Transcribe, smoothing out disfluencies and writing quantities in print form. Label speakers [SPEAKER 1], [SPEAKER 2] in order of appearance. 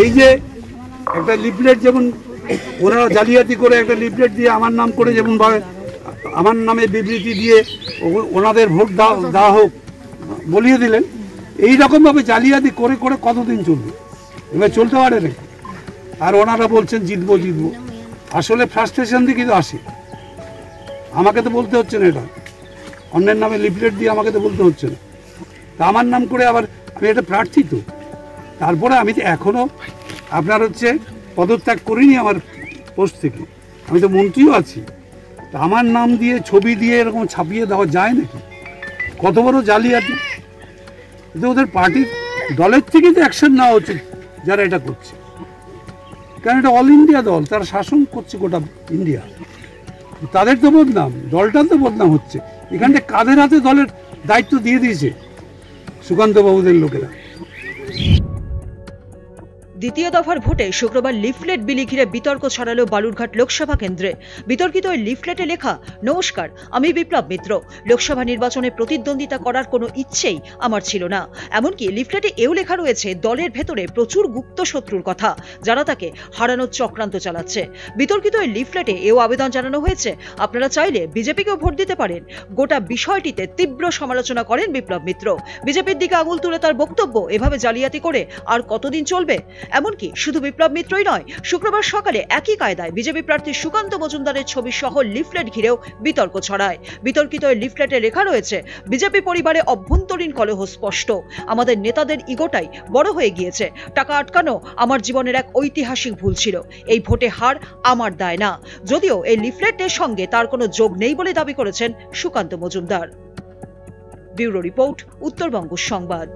[SPEAKER 1] এই যে একটা লিফলেট যেমন ওনারা জালিয়াতি করে একটা লিফলেট দিয়ে আমার নাম করে যেমন আমার নামে বিবৃতি দিয়ে ওনাদের ভোট দেওয়া হোক বলিয়ে দিলেন, এই রকমভাবে জালিয়াতি করে করে কতদিন চলবে? এবার চলতে পারে নাকি? আর ওনারা বলছেন জিতবো জিতবো, আসলে ফ্রাস্ট্রেশন দিয়ে কিন্তু আসে। আমাকে তো বলতে হচ্ছে না, এটা অন্যের নামে লিফলেট দিয়ে আমাকে তো বলতে হচ্ছে না। তা আমার নাম করে আবার আমি এটা প্রার্থী তো, তারপরে আমি তো এখনও আপনার হচ্ছে পদত্যাগ করিনি আমার পোস্ট থেকে, আমি তো মন্ত্রীও আছি। তা আমার নাম দিয়ে ছবি দিয়ে এরকম ছাপিয়ে দেওয়া যায় নাকি? কত বড় জালিয়াতি! কিন্তু ওদের পার্টির দলের থেকে তো অ্যাকশন নেওয়া উচিত যারা এটা করছে, কারণ এটা অল ইন্ডিয়া দল, তারা শাসন করছে গোটা ইন্ডিয়া। তাদের তো বদনাম, দলটার তো বদনাম হচ্ছে। এখানটা কাদের হাতে দলের দায়িত্ব দিয়ে দিয়েছে? সুকান্ত বাবুদের লোকেরা।
[SPEAKER 2] দ্বিতীয় দফার ভোটে শুক্রবার লিফলেট বিলি ঘিরে বিতর্ক ছড়ালো বালুরঘাট লোকসভা কেন্দ্রে। বিতর্কিত ওই লিফলেটে লেখা, নমস্কার, আমি বিপ্লব মিত্র, লোকসভা নির্বাচনে প্রতিদ্বন্দ্বিতা করার কোনো ইচ্ছেই আমার ছিল না। এমনকি লিফলেটে এও লেখা রয়েছে দলের ভেতরে প্রচুর গুপ্ত শত্রুর কথা, যারা তাকে হারানোর চক্রান্ত চালাচ্ছে। বিতর্কিত ওই লিফলেটে এও আবেদন জানানো হয়েছে, আপনারা চাইলে বিজেপিকেও ভোট দিতে পারেন। গোটা বিষয়টিতে তীব্র সমালোচনা করেন বিপ্লব মিত্র। বিজেপির দিকে আঙুল তুলে তার বক্তব্য, এভাবে জালিয়াতি করে আর কতদিন চলবে? এমনকি শুধু বিপ্লব মিত্রই নয়, শুক্রবার সকালে একই কায়দায় বিজেপি প্রার্থী সুকান্ত মজুমদারের ছবি সহ লিফলেট ঘিরেও বিতর্ক ছড়ায়। বিতর্কিত ওই লিফলেটে লেখা রয়েছে, বিজেপি পরিবারে অভ্যন্তরীণ কলহ স্পষ্ট, আমাদের নেতাদের ইগোটাই বড় হয়ে গিয়েছে, টাকা আটকানো আমার জীবনের এক ঐতিহাসিক ভুল ছিল, এই ভোটে হার আমার দায় না। যদিও এই লিফলেটের সঙ্গে তার কোনো যোগ নেই বলে দাবি করেছেন সুকান্ত মজুমদার। ব্যুরো রিপোর্ট, উত্তরবঙ্গ সংবাদ।